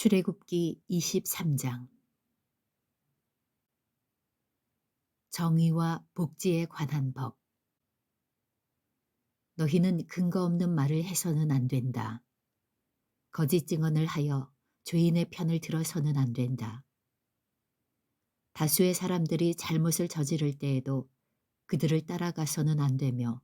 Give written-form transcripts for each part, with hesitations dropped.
출애굽기 23장. 정의와 복지에 관한 법. 너희는 근거 없는 말을 해서는 안 된다. 거짓 증언을 하여 죄인의 편을 들어서는 안 된다. 다수의 사람들이 잘못을 저지를 때에도 그들을 따라가서는 안 되며,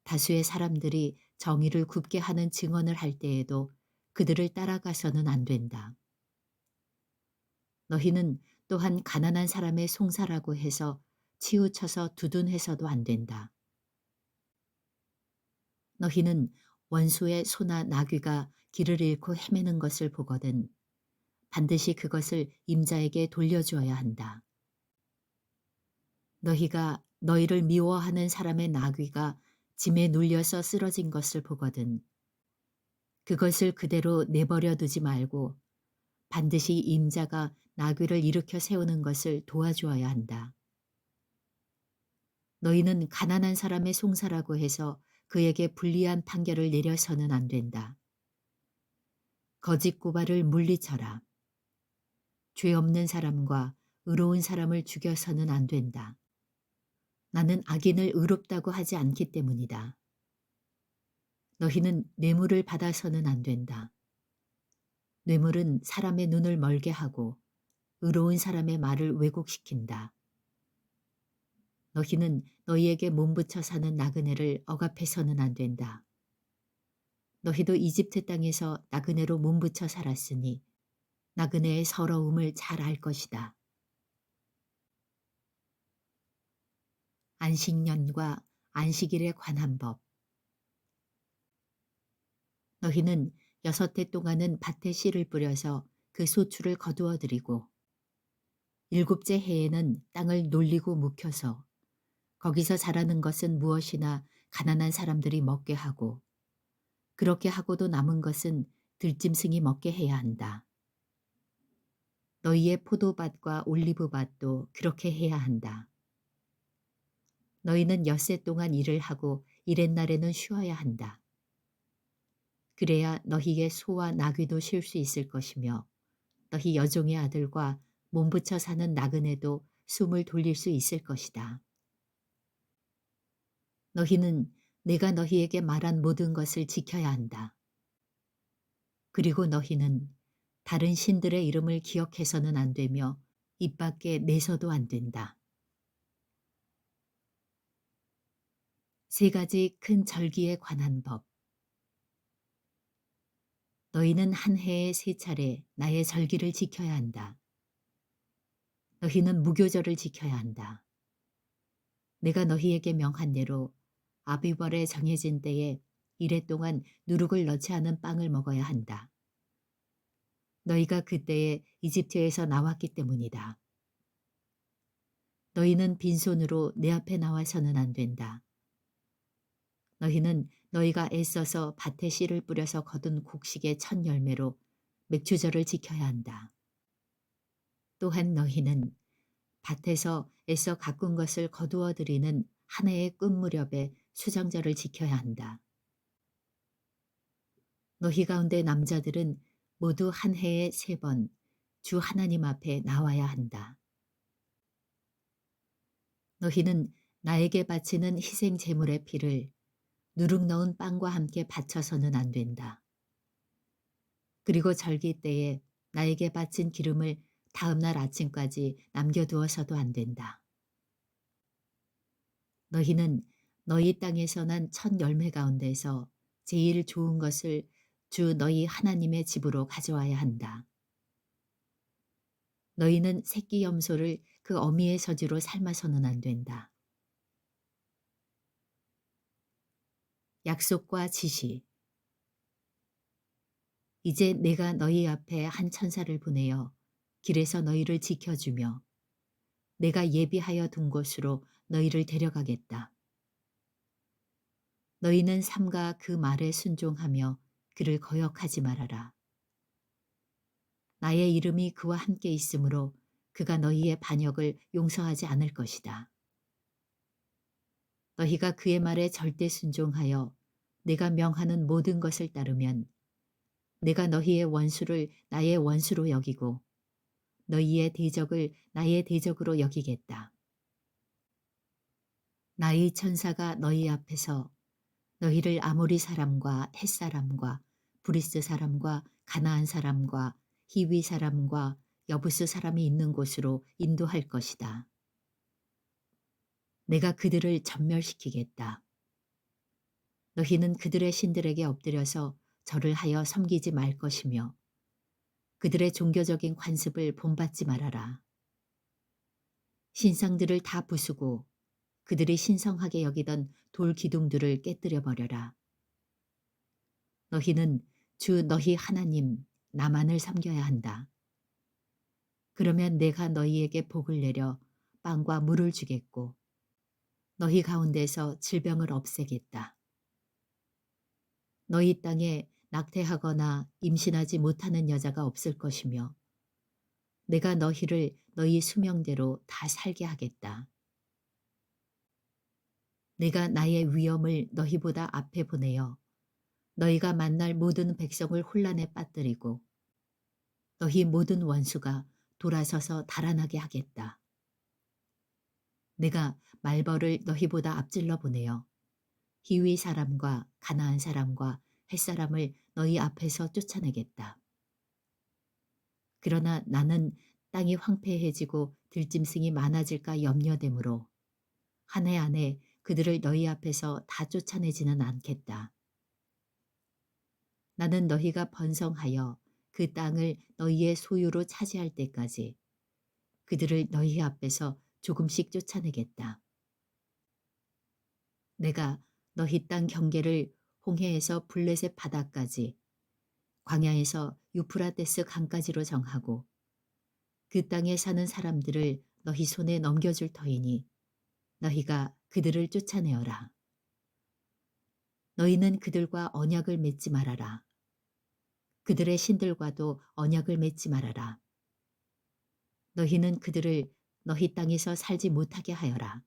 다수의 사람들이 정의를 굽게 하는 증언을 할 때에도 그들을 따라가서는 안 된다. 너희는 또한 가난한 사람의 송사라고 해서 치우쳐서 두둔해서도 안 된다. 너희는 원수의 소나 나귀가 길을 잃고 헤매는 것을 보거든 반드시 그것을 임자에게 돌려주어야 한다. 너희가 너희를 미워하는 사람의 나귀가 짐에 눌려서 쓰러진 것을 보거든 그것을 그대로 내버려 두지 말고 반드시 임자가 나귀를 일으켜 세우는 것을 도와주어야 한다. 너희는 가난한 사람의 송사라고 해서 그에게 불리한 판결을 내려서는 안 된다. 거짓 고발을 물리쳐라. 죄 없는 사람과 의로운 사람을 죽여서는 안 된다. 나는 악인을 의롭다고 하지 않기 때문이다. 너희는 뇌물을 받아서는 안 된다. 뇌물은 사람의 눈을 멀게 하고 의로운 사람의 말을 왜곡시킨다. 너희는 너희에게 몸부쳐 사는 나그네를 억압해서는 안 된다. 너희도 이집트 땅에서 나그네로 몸부쳐 살았으니 나그네의 서러움을 잘 알 것이다. 안식년과 안식일에 관한 법. 너희는 6해 동안은 밭에 씨를 뿌려서 그 소출을 거두어 들이고 7째 해에는 땅을 놀리고 묵혀서 거기서 자라는 것은 무엇이나 가난한 사람들이 먹게 하고 그렇게 하고도 남은 것은 들짐승이 먹게 해야 한다. 너희의 포도밭과 올리브밭도 그렇게 해야 한다. 너희는 6해 동안 일을 하고 이렛날에는 쉬어야 한다. 그래야 너희의 소와 나귀도 쉴 수 있을 것이며 너희 여종의 아들과 몸부쳐 사는 나그네도 숨을 돌릴 수 있을 것이다. 너희는 내가 너희에게 말한 모든 것을 지켜야 한다. 그리고 너희는 다른 신들의 이름을 기억해서는 안 되며 입 밖에 내서도 안 된다. 3가지 큰 절기에 관한 법. 너희는 한 해에 3차례 나의 절기를 지켜야 한다. 너희는 무교절을 지켜야 한다. 내가 너희에게 명한 대로 아비벌에 정해진 때에 1해 동안 누룩을 넣지 않은 빵을 먹어야 한다. 너희가 그때에 이집트에서 나왔기 때문이다. 너희는 빈손으로 내 앞에 나와서는 안 된다. 너희는 너희가 애써서 밭에 씨를 뿌려서 거둔 곡식의 첫 열매로 맥주절을 지켜야 한다. 또한 너희는 밭에서 애써 가꾼 것을 거두어 들이는 한 해의 끝 무렵에 수정절을 지켜야 한다. 너희 가운데 남자들은 모두 한 해에 3번 주 하나님 앞에 나와야 한다. 너희는 나에게 바치는 희생 제물의 피를 누룩 넣은 빵과 함께 바쳐서는 안 된다. 그리고 절기 때에 나에게 바친 기름을 다음 날 아침까지 남겨두어서도 안 된다. 너희는 너희 땅에서 난 첫 열매 가운데서 제일 좋은 것을 주 너희 하나님의 집으로 가져와야 한다. 너희는 새끼 염소를 그 어미의 젖으로 삶아서는 안 된다. 약속과 지시. 이제 내가 너희 앞에 한 천사를 보내어 길에서 너희를 지켜주며 내가 예비하여 둔 곳으로 너희를 데려가겠다. 너희는 삼가 그 말에 순종하며 그를 거역하지 말아라. 나의 이름이 그와 함께 있으므로 그가 너희의 반역을 용서하지 않을 것이다. 너희가 그의 말에 절대 순종하여 내가 명하는 모든 것을 따르면 내가 너희의 원수를 나의 원수로 여기고 너희의 대적을 나의 대적으로 여기겠다. 나의 천사가 너희 앞에서 너희를 아모리 사람과 헷 사람과 브리스 사람과 가나안 사람과 히위 사람과 여부스 사람이 있는 곳으로 인도할 것이다. 내가 그들을 전멸시키겠다. 너희는 그들의 신들에게 엎드려서 절을 하여 섬기지 말 것이며 그들의 종교적인 관습을 본받지 말아라. 신상들을 다 부수고 그들이 신성하게 여기던 돌 기둥들을 깨뜨려 버려라. 너희는 주 너희 하나님 나만을 섬겨야 한다. 그러면 내가 너희에게 복을 내려 빵과 물을 주겠고 너희 가운데서 질병을 없애겠다. 너희 땅에 낙태하거나 임신하지 못하는 여자가 없을 것이며 내가 너희를 너희 수명대로 다 살게 하겠다. 내가 나의 위엄을 너희보다 앞에 보내어 너희가 만날 모든 백성을 혼란에 빠뜨리고 너희 모든 원수가 돌아서서 달아나게 하겠다. 내가 말벌을 너희보다 앞질러 보내어 히위 사람과 가나안 사람과 헷 사람을 너희 앞에서 쫓아내겠다. 그러나 나는 땅이 황폐해지고 들짐승이 많아질까 염려되므로 한 해 안에 그들을 너희 앞에서 다 쫓아내지는 않겠다. 나는 너희가 번성하여 그 땅을 너희의 소유로 차지할 때까지 그들을 너희 앞에서 조금씩 쫓아내겠다. 내가 너희 땅 경계를 홍해에서 블레셋 바다까지 광야에서 유프라데스 강까지로 정하고 그 땅에 사는 사람들을 너희 손에 넘겨줄 터이니 너희가 그들을 쫓아내어라. 너희는 그들과 언약을 맺지 말아라. 그들의 신들과도 언약을 맺지 말아라. 너희는 그들을 너희 땅에서 살지 못하게 하여라.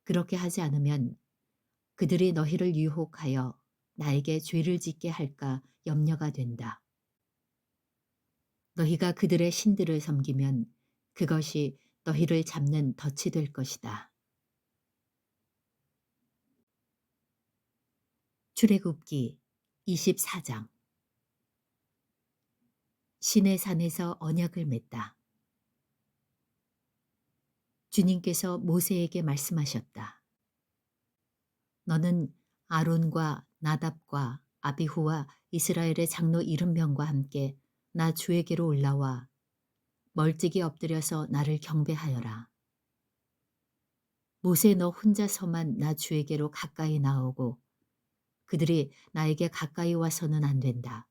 그렇게 하지 않으면 그들이 너희를 유혹하여 나에게 죄를 짓게 할까 염려가 된다. 너희가 그들의 신들을 섬기면 그것이 너희를 잡는 덫이 될 것이다. 출애굽기 24장. 시내 산에서 언약을 맺다. 주님께서 모세에게 말씀하셨다. 너는 아론과 나답과 아비후와 이스라엘의 장로 70명과 함께 나 주에게로 올라와 멀찍이 엎드려서 나를 경배하여라. 모세 너 혼자서만 나 주에게로 가까이 나오고 그들이 나에게 가까이 와서는 안 된다.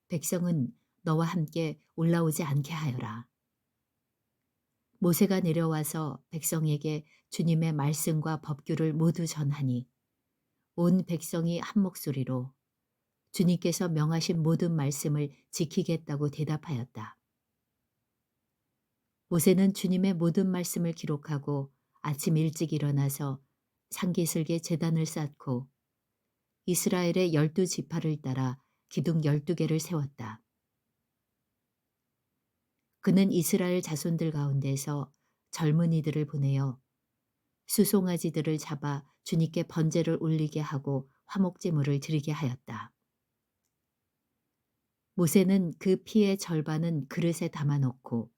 백성은 너와 함께 올라오지 않게 하여라. 모세가 내려와서 백성에게 주님의 말씀과 법규를 모두 전하니 온 백성이 한 목소리로 주님께서 명하신 모든 말씀을 지키겠다고 대답하였다. 모세는 주님의 모든 말씀을 기록하고 아침 일찍 일어나서 산기슭에 제단을 쌓고 이스라엘의 12지파를 따라 기둥 12개를 세웠다. 그는 이스라엘 자손들 가운데서 젊은이들을 보내어 수송아지들을 잡아 주님께 번제를 올리게 하고 화목제물을 드리게 하였다. 모세는 그 피의 절반은 그릇에 담아놓고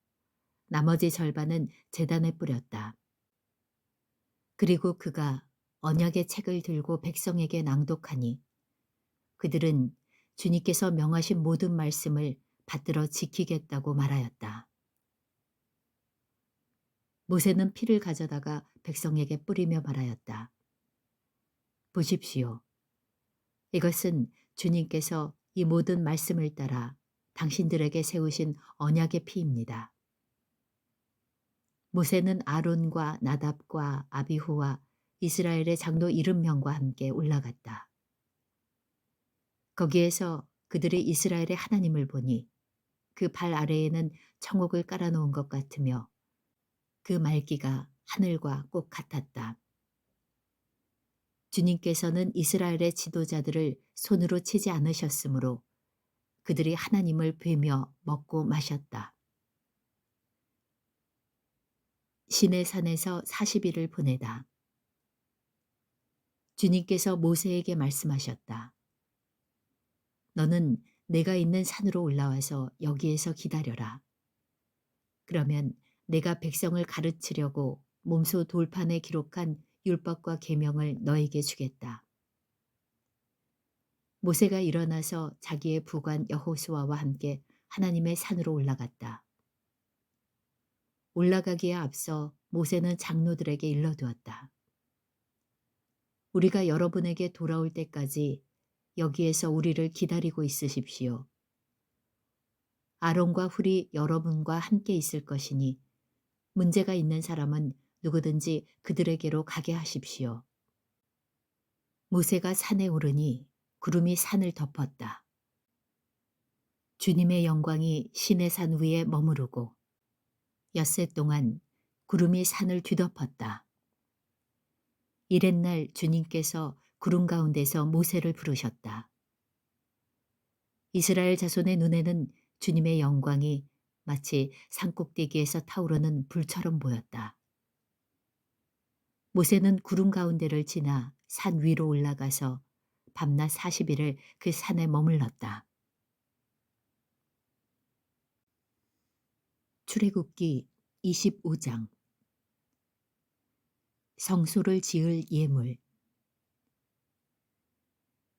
나머지 절반은 제단에 뿌렸다. 그리고 그가 언약의 책을 들고 백성에게 낭독하니 그들은 주님께서 명하신 모든 말씀을 받들어 지키겠다고 말하였다. 모세는 피를 가져다가 백성에게 뿌리며 말하였다. 보십시오. 이것은 주님께서 이 모든 말씀을 따라 당신들에게 세우신 언약의 피입니다. 모세는 아론과 나답과 아비후와 이스라엘의 장로 70명과 함께 올라갔다. 거기에서 그들이 이스라엘의 하나님을 보니 그 발 아래에는 청옥을 깔아놓은 것 같으며 그 말기가 하늘과 꼭 같았다. 주님께서는 이스라엘의 지도자들을 손으로 치지 않으셨으므로 그들이 하나님을 뵈며 먹고 마셨다. 시내 산에서 40일을 보내다. 주님께서 모세에게 말씀하셨다. 너는 내가 있는 산으로 올라와서 여기에서 기다려라. 그러면 내가 백성을 가르치려고 몸소 돌판에 기록한 율법과 계명을 너에게 주겠다. 모세가 일어나서 자기의 부관 여호수아와 함께 하나님의 산으로 올라갔다. 올라가기에 앞서 모세는 장로들에게 일러두었다. 우리가 여러분에게 돌아올 때까지 여기에서 우리를 기다리고 있으십시오. 아론과 훌이 여러분과 함께 있을 것이니 문제가 있는 사람은 누구든지 그들에게로 가게 하십시오. 모세가 산에 오르니 구름이 산을 덮었다. 주님의 영광이 시내산 위에 머무르고 엿새 동안 구름이 산을 뒤덮었다. 이튿날 주님께서 구름 가운데서 모세를 부르셨다. 이스라엘 자손의 눈에는 주님의 영광이 마치 산꼭대기에서 타오르는 불처럼 보였다. 모세는 구름 가운데를 지나 산 위로 올라가서 밤낮 40일을 그 산에 머물렀다. 출애굽기 25장. 성소를 지을 예물.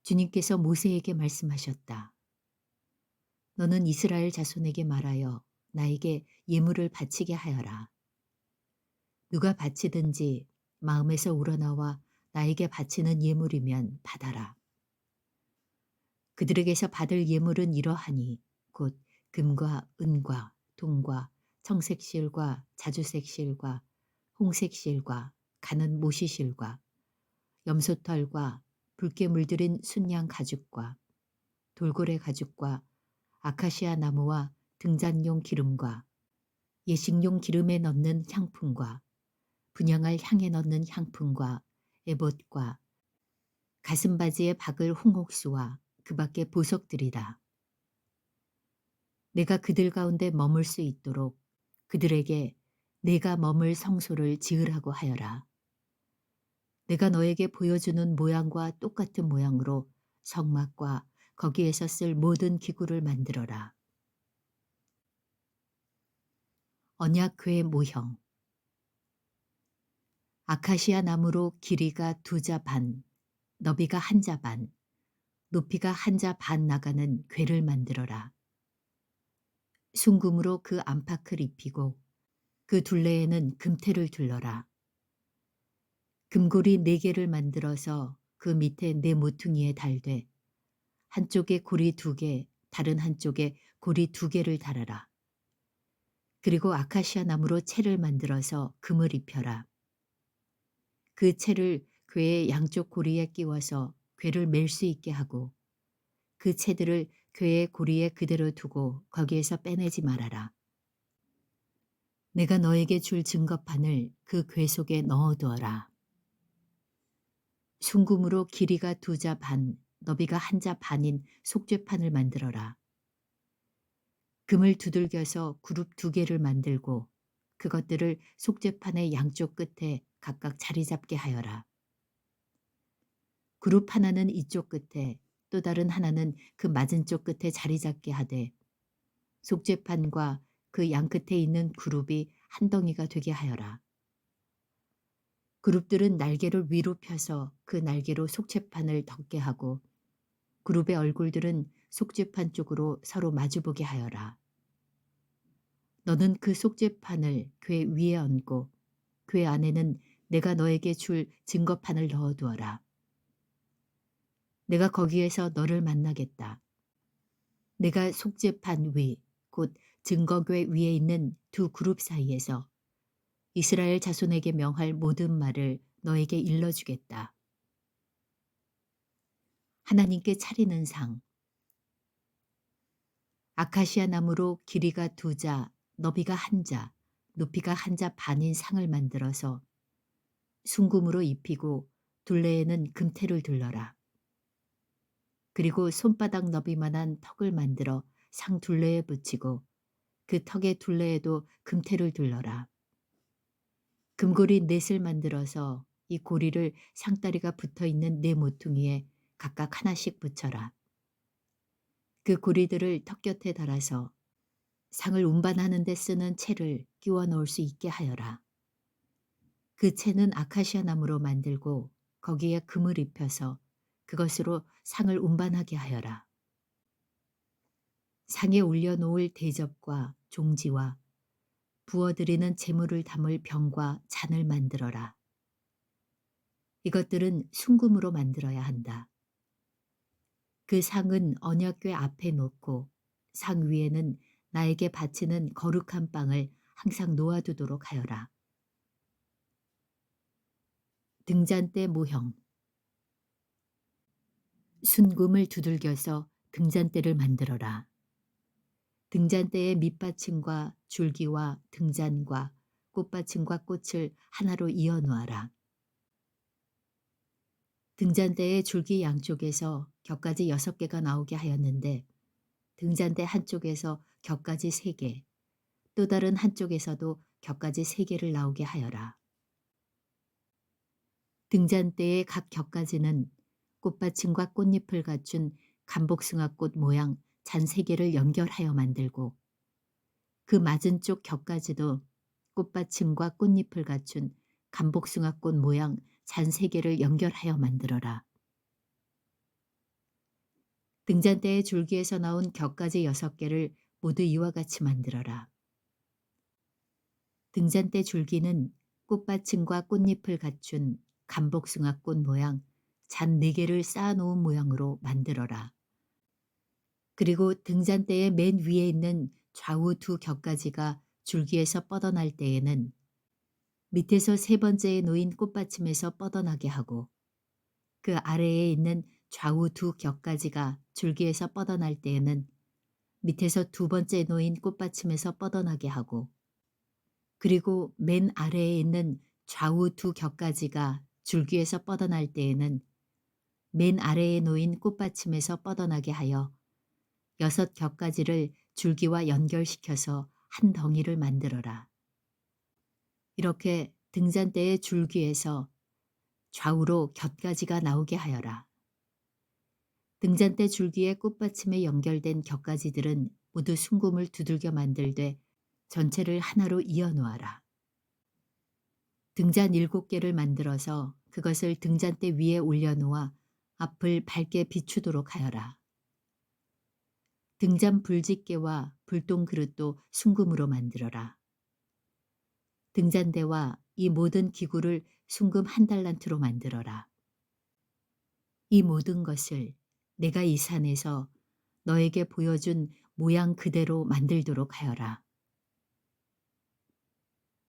주님께서 모세에게 말씀하셨다. 너는 이스라엘 자손에게 말하여 나에게 예물을 바치게 하여라. 누가 바치든지 마음에서 우러나와 나에게 바치는 예물이면 받아라. 그들에게서 받을 예물은 이러하니 곧 금과 은과 동과 청색실과 자주색실과 홍색실과 가는 모시실과 염소털과 붉게 물들인 순양 가죽과 돌고래 가죽과 아카시아 나무와 등잔용 기름과 예식용 기름에 넣는 향품과 분향할 향에 넣는 향품과 에봇과 가슴바지에 박을 홍옥수와 그 밖의 보석들이다. 내가 그들 가운데 머물 수 있도록 그들에게 내가 머물 성소를 지으라고 하여라. 내가 너에게 보여주는 모양과 똑같은 모양으로 성막과 거기에서 쓸 모든 기구를 만들어라. 언약궤 모형. 아카시아 나무로 길이가 2자 반, 너비가 1자 반, 높이가 1자 반 나가는 궤를 만들어라. 순금으로 그 안팎을 입히고 그 둘레에는 금테를 둘러라. 금고리 4개를 만들어서 그 밑에 4모퉁이에 달되 한쪽에 고리 2개, 다른 한쪽에 고리 2개를 달아라. 그리고 아카시아 나무로 채를 만들어서 금을 입혀라. 그 채를 궤의 양쪽 고리에 끼워서 궤를 맬 수 있게 하고 그 채들을 궤의 고리에 그대로 두고 거기에서 빼내지 말아라. 내가 너에게 줄 증거판을 그 궤 속에 넣어두어라. 순금으로 길이가 2자 반, 너비가 1자 반인 속죄판을 만들어라. 금을 두들겨서 그룹 2개를 만들고 그것들을 속죄판의 양쪽 끝에 각각 자리 잡게 하여라. 그룹 하나는 이쪽 끝에 또 다른 하나는 그 맞은쪽 끝에 자리 잡게 하되 속죄판과 그 양 끝에 있는 그룹이 한 덩이가 되게 하여라. 그룹들은 날개를 위로 펴서 그 날개로 속죄판을 덮게 하고 그룹의 얼굴들은 속죄판 쪽으로 서로 마주보게 하여라. 너는 그 속죄판을 궤 위에 얹고 궤 안에는 내가 너에게 줄 증거판을 넣어두어라. 내가 거기에서 너를 만나겠다. 내가 속죄판 위, 곧 증거궤 위에 있는 2 그룹 사이에서 이스라엘 자손에게 명할 모든 말을 너에게 일러주겠다. 하나님께 차리는 상. 아카시아 나무로 길이가 2자, 너비가 1자, 높이가 1자 반인 상을 만들어서 순금으로 입히고 둘레에는 금테를 둘러라. 그리고 손바닥 너비만한 턱을 만들어 상 둘레에 붙이고 그 턱의 둘레에도 금테를 둘러라. 금고리 넷을 만들어서 이 고리를 상다리가 붙어있는 네 모퉁이에 각각 하나씩 붙여라. 그 고리들을 턱 곁에 달아서 상을 운반하는 데 쓰는 채를 끼워 넣을 수 있게 하여라. 그 채는 아카시아 나무로 만들고 거기에 금을 입혀서 그것으로 상을 운반하게 하여라. 상에 올려놓을 대접과 종지와 부어드리는 재물을 담을 병과 잔을 만들어라. 이것들은 순금으로 만들어야 한다. 그 상은 언약궤 앞에 놓고 상 위에는 나에게 바치는 거룩한 빵을 항상 놓아두도록 하여라. 등잔대 모형. 순금을 두들겨서 등잔대를 만들어라. 등잔대의 밑받침과 줄기와 등잔과 꽃받침과 꽃을 하나로 이어 놓아라. 등잔대의 줄기 양쪽에서 격가지 6개가 나오게 하였는데 등잔대 한쪽에서 격가지 3개, 또 다른 한쪽에서도 격가지 3개를 나오게 하여라. 등잔대의 각 격가지는 꽃받침과 꽃잎을 갖춘 감복숭아꽃 모양 잔 3개를 연결하여 만들고 그 맞은 쪽 격가지도 꽃받침과 꽃잎을 갖춘 감복숭아꽃 모양 잔 3개를 연결하여 만들어라. 등잔대의 줄기에서 나온 격가지 6개를 모두 이와 같이 만들어라. 등잔대 줄기는 꽃받침과 꽃잎을 갖춘 감복숭아꽃 모양 잔 4개를 쌓아놓은 모양으로 만들어라. 그리고 등잔대의 맨 위에 있는 좌우 두 격가지가 줄기에서 뻗어날 때에는 밑에서 3번째에 놓인 꽃받침에서 뻗어나게 하고 그 아래에 있는 좌우 두 격가지가 줄기에서 뻗어날 때에는 밑에서 2번째 놓인 꽃받침에서 뻗어나게 하고 그리고 맨 아래에 있는 좌우 두 격가지가 줄기에서 뻗어날 때에는 맨 아래에 놓인 꽃받침에서 뻗어나게 하여 6 격가지를 줄기와 연결시켜서 한 덩이를 만들어라. 이렇게 등잔대의 줄기에서 좌우로 곁가지가 나오게 하여라. 등잔대 줄기에 꽃받침에 연결된 곁가지들은 모두 순금을 두들겨 만들되 전체를 하나로 이어 놓아라. 등잔 7개를 만들어서 그것을 등잔대 위에 올려놓아 앞을 밝게 비추도록 하여라. 등잔 불짓개와 불똥 그릇도 순금으로 만들어라. 등잔대와 이 모든 기구를 순금 1달란트로 만들어라. 이 모든 것을 내가 이 산에서 너에게 보여준 모양 그대로 만들도록 하여라.